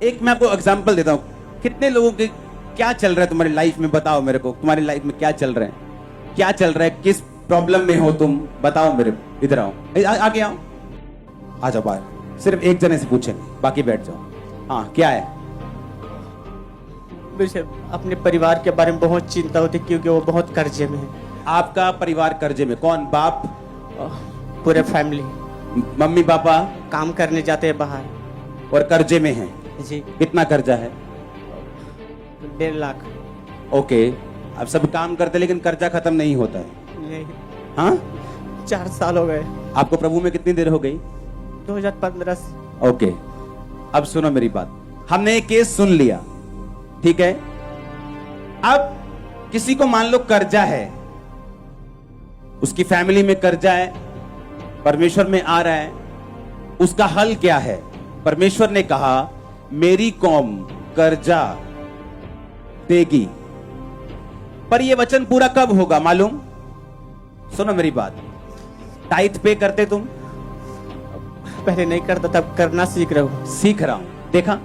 एक मैं आपको एग्जांपल देता हूँ, कितने लोगों के क्या चल रहा है तुम्हारी लाइफ में, बताओ मेरे को, तुम्हारी लाइफ में क्या चल रहा है, क्या चल रहा है, किस प्रॉब्लम में हो तुम, बताओ मेरे को। इधर आओ, आगे आओ, आ जाओ बाहर। सिर्फ एक जने से पूछेंगे, बाकी बैठ जाओ। हाँ, क्या है? मुझे अपने परिवार के बारे में बहुत चिंता होती क्योंकि वो बहुत कर्जे में है। आपका परिवार कर्जे में? कौन? बाप? पूरे फैमिली। मम्मी पापा काम करने जाते हैं बाहर और कर्जे में हैं? जी। कितना कर्जा है? 1.5 लाख। ओके, अब सब काम करते लेकिन कर्जा खत्म नहीं होता है। नहीं। हाँ, 4 साल हो गए। आपको प्रभु में कितनी देर हो गई? 2015 से। ओके, अब सुनो मेरी बात, हमने एक केस सुन लिया, ठीक है? अब किसी को मान लो कर्जा है, उसकी फैमिली में कर्जा है, परमेश्वर में आ रहा है, उसका हल क्या है? परमेश्वर ने कहा मेरी कौम कर्जा देगी, पर यह वचन पूरा कब होगा मालूम? सुनो मेरी बात, टाइथ पे करते तुम? पहले नहीं करता, तब करना सीख रहा हूं। सीख रहा हूं, देखा?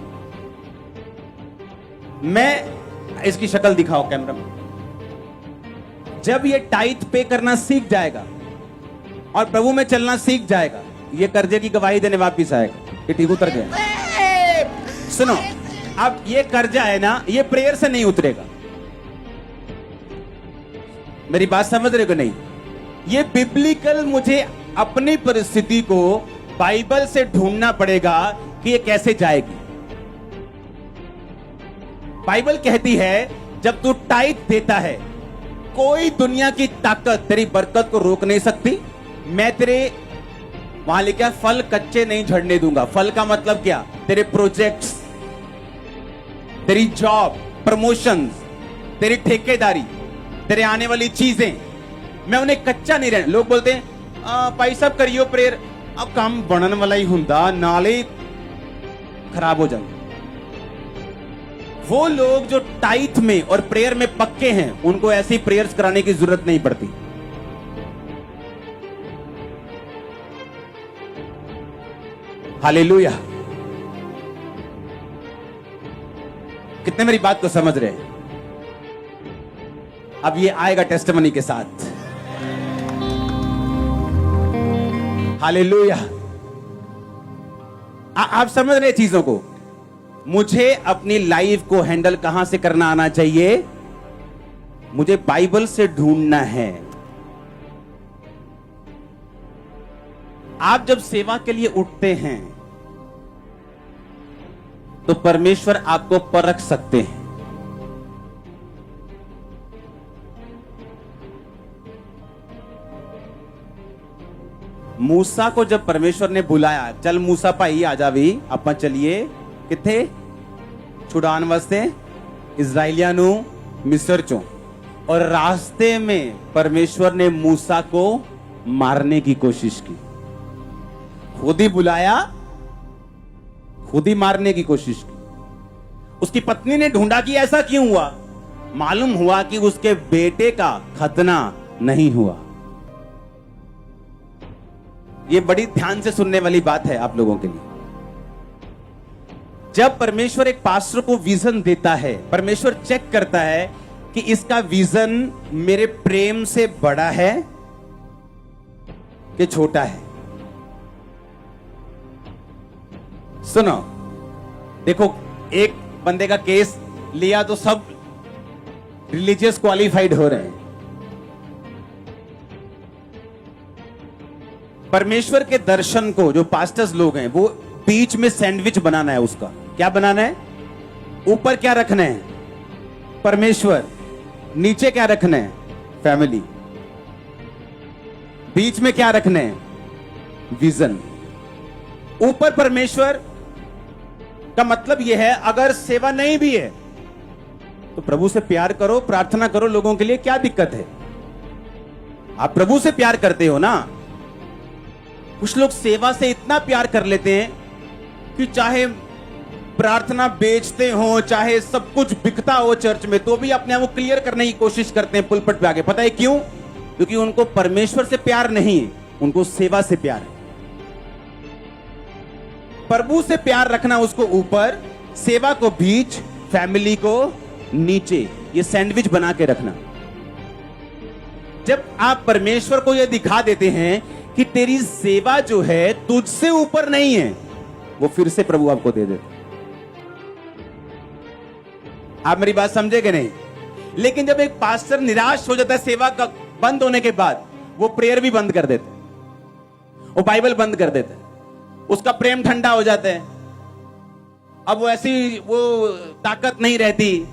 मैं इसकी शक्ल दिखाओ कैमरा में। जब ये टाइथ पे करना सीख जाएगा और प्रभु में चलना सीख जाएगा, ये कर्जे की गवाही देने वापिस आएगा कि ठीक उतर गया। सुनो, अब ये कर्जा है ना, ये प्रेयर से नहीं उतरेगा। मेरी बात समझ रहे हो नहीं? ये बिब्लिकल, मुझे अपनी परिस्थिति को बाइबल से ढूंढना पड़ेगा कि ये कैसे जाएगी। बाइबल कहती है जब तू टाइट देता है, कोई दुनिया की ताकत तेरी बरकत को रोक नहीं सकती। मैं तेरे वहां लिखा फल कच्चे नहीं झड़ने दूंगा। फल का मतलब क्या? तेरे प्रोजेक्ट्स, तेरी जॉब, प्रमोशंस, तेरी ठेकेदारी, तेरे आने वाली चीजें, मैं उन्हें कच्चा नहीं रहने। लोग बोलते हैं भाई साहब करियो प्रेयर, अब काम बनने वाला ही हुंदा, नाले खराब हो जाएंगे। वो लोग जो टाइथ में और प्रेयर में पक्के हैं, उनको ऐसी प्रेयर्स कराने की जरूरत नहीं पड़ती। हालेलुया। कितने मेरी बात को समझ रहे हैं? अब ये आएगा टेस्टिमनी के साथ। हालेलुया। आप समझ रहे चीजों को? मुझे अपनी लाइफ को हैंडल कहां से करना आना चाहिए? मुझे बाइबल से ढूंढना है। आप जब सेवा के लिए उठते हैं तो परमेश्वर आपको परख सकते हैं। मूसा को जब परमेश्वर ने बुलाया, चल मूसा भाई आ जा भी, ਆਪਾਂ चलिए किथे छुड़ान वास्ते इजराइलियां नु मिस्र चों, और रास्ते में परमेश्वर ने मूसा को मारने की कोशिश की। खुद ही बुलाया, खुद ही मारने की कोशिश की। उसकी पत्नी ने ढूंढा कि ऐसा क्यों हुआ। मालूम हुआ कि उसके बेटे का खतना नहीं हुआ। यह बड़ी ध्यान से सुनने वाली बात है आप लोगों के लिए। जब परमेश्वर एक पास्टर को विजन देता है, परमेश्वर चेक करता है कि इसका विजन मेरे प्रेम से बड़ा है कि छोटा है। सुनो, देखो, एक बंदे का केस लिया तो सब रिलीजियस क्वालिफाइड हो रहे हैं। परमेश्वर के दर्शन को जो पास्टर्स लोग हैं, वो बीच में सैंडविच बनाना है। उसका क्या बनाना है? ऊपर क्या रखना है? परमेश्वर। नीचे क्या रखना है? फैमिली। बीच में क्या रखना है? विजन। ऊपर परमेश्वर का मतलब यह है, अगर सेवा नहीं भी है तो प्रभु से प्यार करो, प्रार्थना करो लोगों के लिए। क्या दिक्कत है? आप प्रभु से प्यार करते हो ना। कुछ लोग सेवा से इतना प्यार कर लेते हैं कि चाहे प्रार्थना बेचते हो, चाहे सब कुछ बिकता हो चर्च में, तो भी अपने आप को क्लियर करने की कोशिश करते हैं पुलपट पे आके। पता है क्यों? क्योंकि उनको परमेश्वर से प्यार नहीं है, उनको सेवा से प्यार है। प्रभु से प्यार रखना उसको ऊपर, सेवा को बीच, फैमिली को नीचे, ये सैंडविच बना के रखना। जब आप परमेश्वर को यह दिखा देते हैं कि तेरी सेवा जो है तुझसे ऊपर नहीं है, वो फिर से प्रभु आपको दे देते। आप मेरी बात समझे कि नहीं? लेकिन जब एक पास्टर निराश हो जाता है सेवा का बंद होने के बाद, वो प्रेयर भी बंद कर देते, वो बाइबल बंद कर देते, उसका प्रेम ठंडा हो जाता है। अब वो ऐसी वो ताकत नहीं रहती।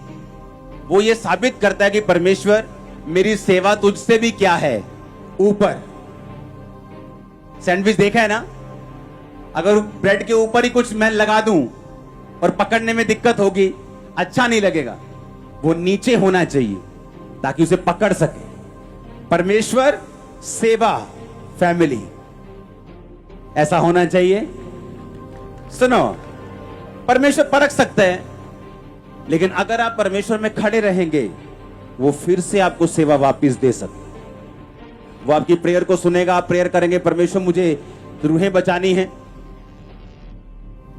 वो ये साबित करता है कि परमेश्वर मेरी सेवा तुझसे भी क्या है, ऊपर। सैंडविच देखा है ना? अगर ब्रेड के ऊपर ही कुछ मैं लगा दूं और पकड़ने में दिक्कत होगी, अच्छा नहीं लगेगा। वो नीचे होना चाहिए ताकि उसे पकड़ सके। परमेश्वर, सेवा, फैमिली, ऐसा होना चाहिए। सुनो, परमेश्वर परख सकता है, लेकिन अगर आप परमेश्वर में खड़े रहेंगे, वो फिर से आपको सेवा वापस दे सकता है। वो आपकी प्रेयर को सुनेगा, आप प्रेयर करेंगे, परमेश्वर मुझे रूहें बचानी है,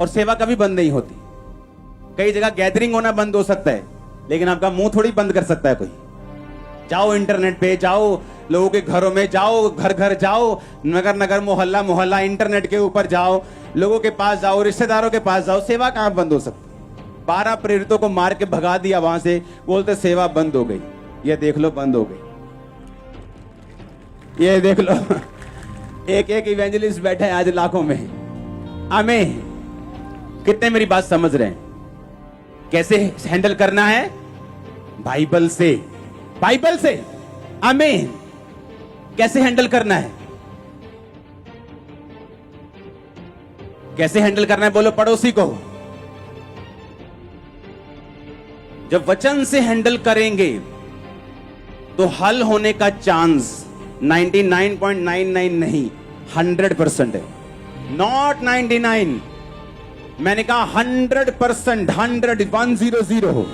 और सेवा कभी बंद नहीं होती। कई जगह गैदरिंग होना बंद हो सकता है, लेकिन आपका मुंह थोड़ी बंद कर सकता है कोई। जाओ इंटरनेट पे, जाओ लोगों के घरों में, जाओ घर घर जाओ, नगर नगर, मोहल्ला मोहल्ला, इंटरनेट के ऊपर जाओ, लोगों के पास जाओ, रिश्तेदारों के पास जाओ। सेवा कहां बंद हो सकती? 12 प्रेरितों को मार के भगा दिया वहां से, बोलते सेवा बंद हो गई। ये देख लो, बंद हो गई। ये देख लो, एक एक इवेंजलिस्ट बैठे हैं आज लाखों में। आमीन। कितने मेरी बात समझ रहे हैं? कैसे हैंडल करना है? बाइबल से, बाइबल से। आमीन। कैसे हैंडल करना है? कैसे हैंडल करना है? बोलो पड़ोसी को। जब वचन से हैंडल करेंगे तो हल होने का चांस 99.99 नहीं, 100% है। Not 99, मैंने कहा 100%, 100, 100।